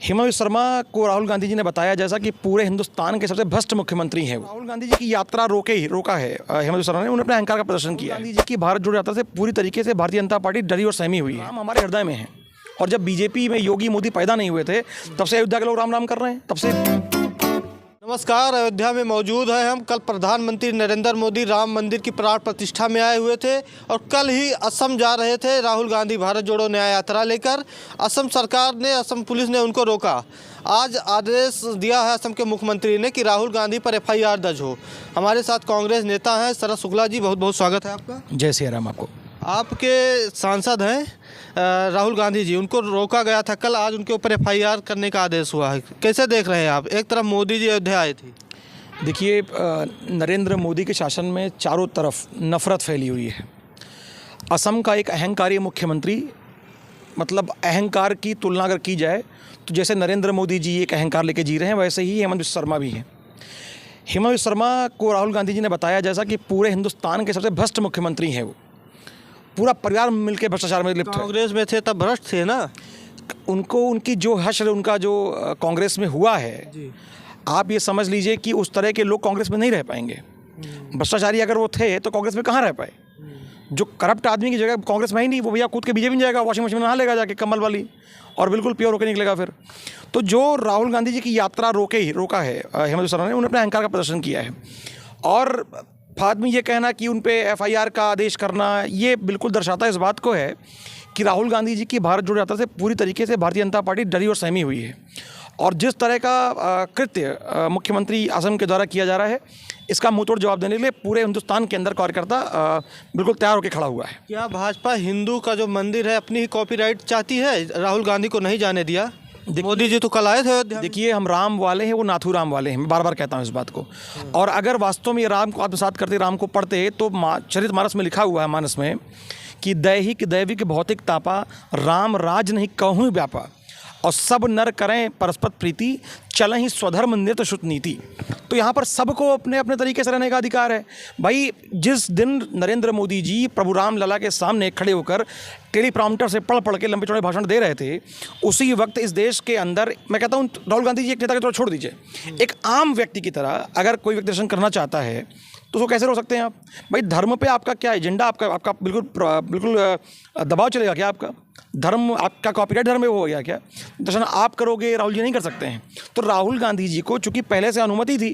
हेमंत बिस्वा शर्मा को राहुल गांधी जी ने बताया जैसा कि पूरे हिंदुस्तान के सबसे भ्रष्ट मुख्यमंत्री हैं वो। राहुल गांधी जी की यात्रा रोका है हेमंत बिस्वा शर्मा ने, उन्होंने अपने अहंकार का प्रदर्शन किया। गांधी जी की भारत जोड़ो यात्रा से पूरी तरीके से भारतीय जनता पार्टी डरी और सहमी हुई है। राम हमारे हृदय में है, और जब बीजेपी में योगी मोदी पैदा नहीं हुए थे तब से अयोध्या के लोग राम राम कर रहे हैं, तब से। नमस्कार, अयोध्या में मौजूद है हम। कल प्रधानमंत्री नरेंद्र मोदी राम मंदिर की प्राण प्रतिष्ठा में आए हुए थे और कल ही असम जा रहे थे राहुल गांधी भारत जोड़ो न्याय यात्रा लेकर। असम सरकार ने, असम पुलिस ने उनको रोका। आज आदेश दिया है असम के मुख्यमंत्री ने कि राहुल गांधी पर FIR दर्ज हो। हमारे साथ कांग्रेस नेता हैं शरद शुक्ला जी, बहुत बहुत स्वागत है आपका। जय श्री राम। आपको आपके सांसद हैं राहुल गांधी जी, उनको रोका गया था कल, आज उनके ऊपर FIR करने का आदेश हुआ है। कैसे देख रहे हैं आप? एक तरफ मोदी जी अयोध्या आए थे। देखिए, नरेंद्र मोदी के शासन में चारों तरफ नफरत फैली हुई है। असम का एक अहंकारी मुख्यमंत्री, मतलब अहंकार की तुलना अगर की जाए तो जैसे नरेंद्र मोदी जी एक अहंकार लेके जी रहे हैं, वैसे ही हेमंत बिस्वा शर्मा भी हैं। हेमंत बिस्वा शर्मा को राहुल गांधी जी ने बताया जैसा कि पूरे हिंदुस्तान के सबसे भ्रष्ट मुख्यमंत्री हैं वो। पूरा परिवार मिलकर भ्रष्टाचार में लिप्त है। कांग्रेस में थे तब भ्रष्ट थे ना। उनको उनकी जो हश्र उनका जो कांग्रेस में हुआ है जी। आप ये समझ लीजिए कि उस तरह के लोग कांग्रेस में नहीं रह पाएंगे। भ्रष्टाचारी अगर वो थे तो कांग्रेस में कहाँ रह पाए। जो करप्ट आदमी की जगह कांग्रेस में ही नहीं, वो भैया कूद के बीजेपी में जाएगा, वॉशिंग मशीन में नहा लेगा जाके कमल वाली, और बिल्कुल प्योर होकर निकलेगा फिर। तो जो राहुल गांधी जी की यात्रा रोका है हेमंत बिस्वा शर्मा ने, उन्होंने अपने अहंकार का प्रदर्शन किया है। और बाद में ये कहना कि उन पे FIR का आदेश करना, ये बिल्कुल दर्शाता इस बात को है कि राहुल गांधी जी की भारत जोड़ो यात्रा से पूरी तरीके से भारतीय जनता पार्टी डरी और सहमी हुई है। और जिस तरह का कृत्य मुख्यमंत्री असम के द्वारा किया जा रहा है, इसका मुंहतोड़ जवाब देने के लिए पूरे हिंदुस्तान के अंदर कार्यकर्ता बिल्कुल तैयार होकर खड़ा हुआ है। क्या भाजपा हिंदू का जो मंदिर है अपनी ही कॉपीराइट चाहती है? राहुल गांधी को नहीं जाने दिया। मोदी जी तो कल आए थे अयोध्या। देखिए, हम राम वाले हैं, वो नाथू राम वाले हैं, मैं बार बार कहता हूँ इस बात को। और अगर वास्तव में राम को आत्मसात करते, राम को पढ़ते, तो चरित मानस में लिखा हुआ है, मानस में, कि दैहिक दैविक भौतिक तापा, राम राज नहीं कहूँ व्यापा, और सब नर करें परस्पर प्रीति, चल ही स्वधर्म नित शुत नीति। तो यहाँ पर सबको अपने अपने तरीके से रहने का अधिकार है। भाई, जिस दिन नरेंद्र मोदी जी प्रभु राम लला के सामने खड़े होकर टेलीप्रॉम्प्टर से पढ़ के लंबे चौड़े भाषण दे रहे थे, उसी वक्त इस देश के अंदर, मैं कहता हूँ राहुल गांधी जी एक नेता के तौर छोड़ दीजिए, एक आम व्यक्ति की तरह अगर कोई व्यक्ति दर्शन करना चाहता है तो उसको कैसे रोक सकते हैं आप? भाई, धर्म पे आपका क्या एजेंडा? आपका बिल्कुल दबाव चलेगा क्या? आपका धर्म, आपका कॉपीराइट धर्म हो गया क्या? दर्शन आप करोगे, राहुल जी नहीं कर सकते हैं। तो राहुल गांधी जी को चूंकि पहले से अनुमति थी,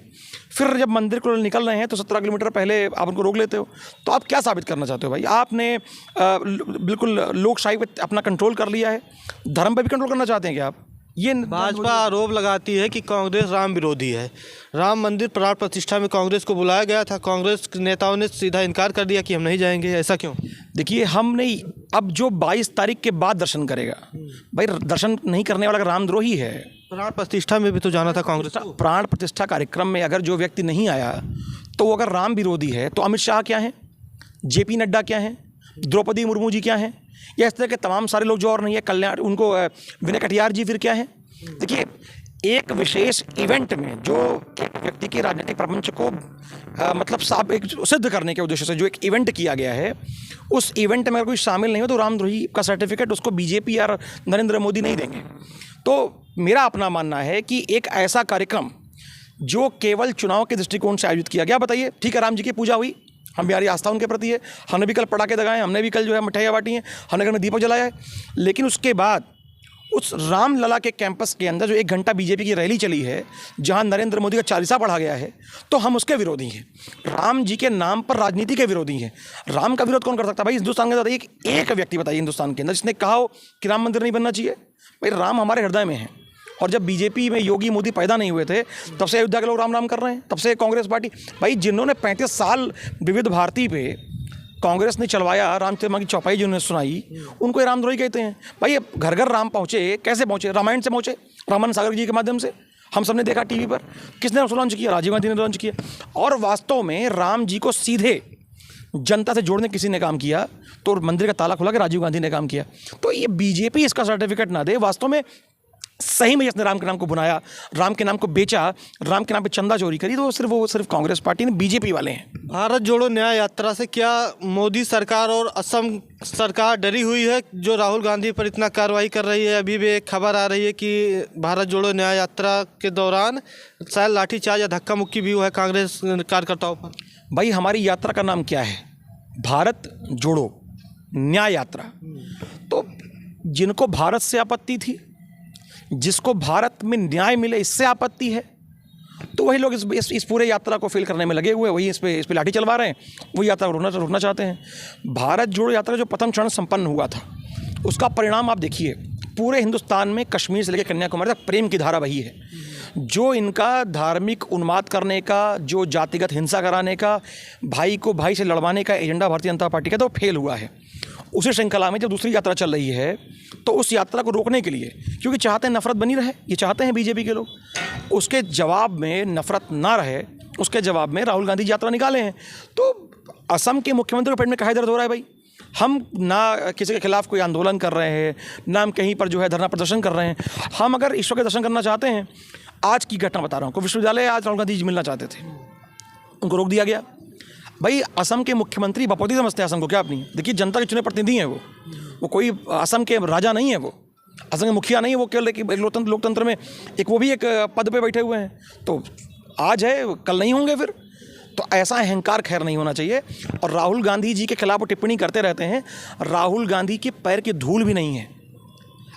फिर जब मंदिर को निकल रहे हैं तो 17 किलोमीटर पहले आप उनको रोक लेते हो। तो आप क्या साबित करना चाहते हो भाई? आपने बिल्कुल लोकशाही पे अपना कंट्रोल कर लिया है, धर्म पे भी कंट्रोल करना चाहते हैं क्या आप? ये भाजपा आरोप लगाती है कि कांग्रेस राम विरोधी है। राम मंदिर प्राण प्रतिष्ठा में कांग्रेस को बुलाया गया था, कांग्रेस नेताओं ने सीधा इनकार कर दिया कि हम नहीं जाएंगे। ऐसा क्यों? देखिए, हम नहीं, अब जो 22 तारीख के बाद दर्शन करेगा, भाई दर्शन नहीं करने वाला रामद्रोही है। प्राण प्रतिष्ठा में भी तो जाना था कांग्रेस को। प्राण प्रतिष्ठा कार्यक्रम में अगर जो व्यक्ति नहीं आया तो वो अगर राम विरोधी है, तो अमित शाह क्या है, JP नड्डा क्या है, द्रौपदी मुर्मू जी क्या हैं, या इस तरह के तमाम सारे लोग जो और नहीं है, कल्याण, उनको विनय कटियार जी फिर क्या है? देखिए, एक विशेष इवेंट में जो एक व्यक्ति के राजनीतिक प्रपंच को मतलब एक सिद्ध करने के उद्देश्य से जो एक इवेंट किया गया है, उस इवेंट में अगर कोई शामिल नहीं हो तो रामद्रोही का सर्टिफिकेट उसको बीजेपी या नरेंद्र मोदी नहीं देंगे। तो मेरा अपना मानना है कि एक ऐसा कार्यक्रम जो केवल चुनाव के दृष्टिकोण से आयोजित किया गया, बताइए, ठीक है, राम जी की पूजा हुई, हमारी आस्था उनके प्रति है, हमने भी कल पटाखे दगाए, हमने भी कल जो है मिठाइयाँ बांटी हैं, हमने घर में दीपक जलाया है, लेकिन उसके बाद उस राम लला के कैंपस के अंदर जो 1 घंटा बीजेपी की रैली चली है, जहां नरेंद्र मोदी का चालीसा पढ़ा गया है, तो हम उसके विरोधी हैं। राम जी के नाम पर राजनीति के विरोधी हैं। राम का विरोध कौन कर सकता है भाई? हिंदुस्तान के अंदर एक व्यक्ति बताइए हिंदुस्तान के अंदर जिसने कहा हो कि राम मंदिर नहीं बनना चाहिए? भाई, राम हमारे हृदय में है, और जब बीजेपी में योगी मोदी पैदा नहीं हुए थे तब से अयोध्या के लोग राम राम कर रहे हैं, तब से कांग्रेस पार्टी। भाई, जिन्होंने 35 साल विविध भारती पे कांग्रेस ने चलवाया, रामचरितमानस की चौपाई जिन्होंने सुनाई, उनको रामद्रोही कहते हैं। भाई, घर घर राम पहुँचे, कैसे पहुँचे? रामायण से पहुँचे, रामानंद सागर जी के माध्यम से। हम सब ने देखा टीवी पर, किसने लॉन्च किया? राजीव गांधी ने लॉन्च किया। और वास्तव में राम जी को सीधे जनता से जोड़ने किसी ने काम किया, तो मंदिर का ताला खुला कि राजीव गांधी ने काम किया। तो ये बीजेपी इसका सर्टिफिकेट ना दे, वास्तव में सही में जिसने राम के नाम को बुनाया, राम के नाम को बेचा, राम के नाम पे चंदा चोरी करी, तो वो सिर्फ कांग्रेस पार्टी ने, बीजेपी वाले हैं। भारत जोड़ो न्याय यात्रा से क्या मोदी सरकार और असम सरकार डरी हुई है, जो राहुल गांधी पर इतना कार्रवाई कर रही है? अभी भी एक खबर आ रही है कि भारत जोड़ो न्याय यात्रा के दौरान शायद लाठीचार्ज या धक्का मुक्की भी हुआ है कांग्रेस कार्यकर्ताओं पर। भाई हमारी यात्रा का नाम क्या है? भारत जोड़ो न्याय यात्रा। तो जिनको भारत से आपत्ति थी, जिसको भारत में न्याय मिले इससे आपत्ति है, तो वही लोग इस पूरे यात्रा को फेल करने में लगे हुए, वही इस पे लाठी चलवा रहे हैं, वही यात्रा रोकना चाहते हैं। भारत जोड़ो यात्रा जो प्रथम चरण संपन्न हुआ था, उसका परिणाम आप देखिए, पूरे हिंदुस्तान में कश्मीर से लेकर कन्याकुमारी तक प्रेम की धारा वही है। जो इनका धार्मिक उन्माद करने का, जो जातिगत हिंसा कराने का, भाई को भाई से लड़वाने का एजेंडा भारतीय जनता पार्टी का, तो फेल हुआ है। उसी श्रृंखला में जब दूसरी यात्रा चल रही है, तो उस यात्रा को रोकने के लिए, क्योंकि चाहते हैं नफरत बनी रहे, ये चाहते हैं बीजेपी के लोग, उसके जवाब में नफरत ना रहे, उसके जवाब में राहुल गांधी यात्रा निकाले हैं। तो असम के मुख्यमंत्री के पेट में काहे दर्द हो रहा है भाई? हम ना किसी के खिलाफ कोई आंदोलन कर रहे हैं, ना हम कहीं पर जो है धरना प्रदर्शन कर रहे हैं। हम अगर ईश्वर के दर्शन करना चाहते हैं, आज की घटना बता रहा हूँ, विश्वविद्यालय आज राहुल गांधी जी मिलना चाहते थे, उनको रोक दिया गया। भाई असम के मुख्यमंत्री बपौती समझते हैं असम को क्या? अपनी देखिए, जनता के चुने प्रतिनिधि हैं वो कोई असम के राजा नहीं है, वो असम के मुखिया नहीं है, वो केवल लोकतंत्र में एक वो भी एक पद पे बैठे हुए हैं। तो आज है, कल नहीं होंगे फिर। तो ऐसा अहंकार खैर नहीं होना चाहिए। और राहुल गांधी जी के खिलाफ वो टिप्पणी करते रहते हैं, राहुल गांधी के पैर की धूल भी नहीं है।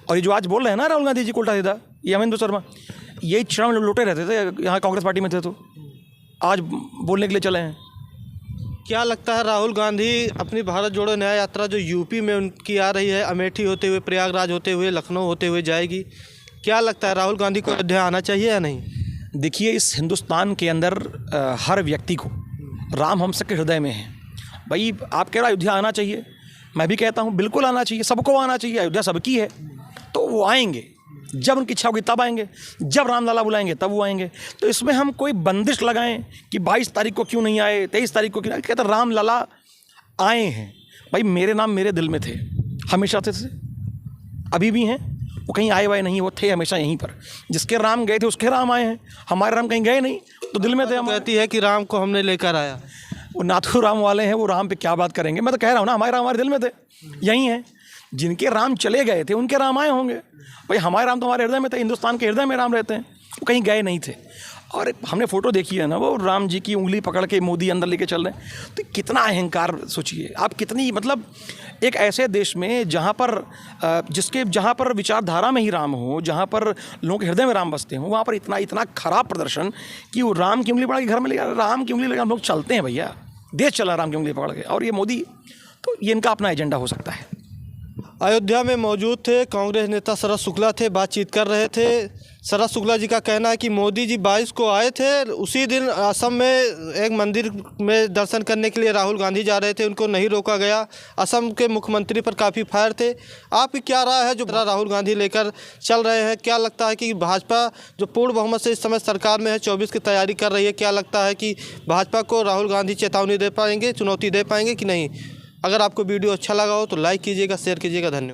और ये जो आज बोल रहे हैं ना राहुल गांधी जी को उल्टा सीधा, ये अमरिंदर शर्मा, यही क्षण लौटे रहते थे यहाँ कांग्रेस पार्टी में थे, तो आज बोलने के लिए चले हैं। क्या लगता है राहुल गांधी अपनी भारत जोड़ो न्याय यात्रा जो यूपी में उनकी आ रही है, अमेठी होते हुए, प्रयागराज होते हुए, लखनऊ होते हुए जाएगी, क्या लगता है राहुल गांधी को अयोध्या आना चाहिए या नहीं? देखिए, इस हिंदुस्तान के अंदर हर व्यक्ति को राम हम सबके हृदय में है। भाई आप कह रहे अयोध्या आना चाहिए, मैं भी कहता हूँ बिल्कुल आना चाहिए, सबको आना चाहिए, अयोध्या सबकी है। तो वो आएंगे, जब उनकी इच्छा होगी तब आएंगे, जब रामलला बुलाएंगे तब वो आएंगे। तो इसमें हम कोई बंदिश लगाएं कि 22 तारीख को क्यों नहीं आए, 23 तारीख को क्यों नहीं आए? कहते रामलला आए हैं। भाई मेरे नाम मेरे दिल में थे, हमेशा थे, अभी भी हैं। वो कहीं आए हुए नहीं, वो थे हमेशा यहीं पर। जिसके राम गए थे उसके राम आए हैं, हमारे राम कहीं गए नहीं, तो दिल में थे। हम कहती है कि राम को हमने लेकर आया। वो नाथू राम वाले हैं, वो राम पे क्या बात करेंगे? मैं तो कह रहा हूँ ना, हमारे राम हमारे दिल में थे, यहीं हैं। जिनके राम चले गए थे उनके राम आए होंगे। भाई हमारे राम तो हमारे हृदय में थे, हिंदुस्तान के हृदय में राम रहते हैं, वो कहीं गए नहीं थे। और हमने फ़ोटो देखी है ना, वो राम जी की उंगली पकड़ के मोदी अंदर लेके चल रहे हैं। तो कितना अहंकार, सोचिए आप, कितनी मतलब एक ऐसे देश में जहाँ पर विचारधारा में ही राम हो, जहाँ पर लोगों के हृदय में राम बसते हों, वहाँ पर इतना खराब प्रदर्शन कि वो राम की उंगली पकड़ के घर में ले, राम की उंगली लेकर हम लोग चलते हैं भैया, देश चला राम की उंगली पकड़ के। और ये मोदी, तो ये इनका अपना एजेंडा हो सकता है। अयोध्या में मौजूद थे कांग्रेस नेता शरद शुक्ला थे, बातचीत कर रहे थे। शरद शुक्ला जी का कहना है कि मोदी जी 22 को आए थे, उसी दिन असम में एक मंदिर में दर्शन करने के लिए राहुल गांधी जा रहे थे, उनको नहीं रोका गया। असम के मुख्यमंत्री पर काफ़ी फायर थे। आपकी क्या राय है जो राहुल गांधी लेकर चल रहे हैं? क्या लगता है कि भाजपा जो पूर्ण बहुमत से इस समय सरकार में है, 24 की तैयारी कर रही है, क्या लगता है कि भाजपा को राहुल गांधी चेतावनी दे पाएंगे, चुनौती दे पाएंगे कि नहीं? अगर आपको वीडियो अच्छा लगा हो तो लाइक कीजिएगा, शेयर कीजिएगा। धन्यवाद।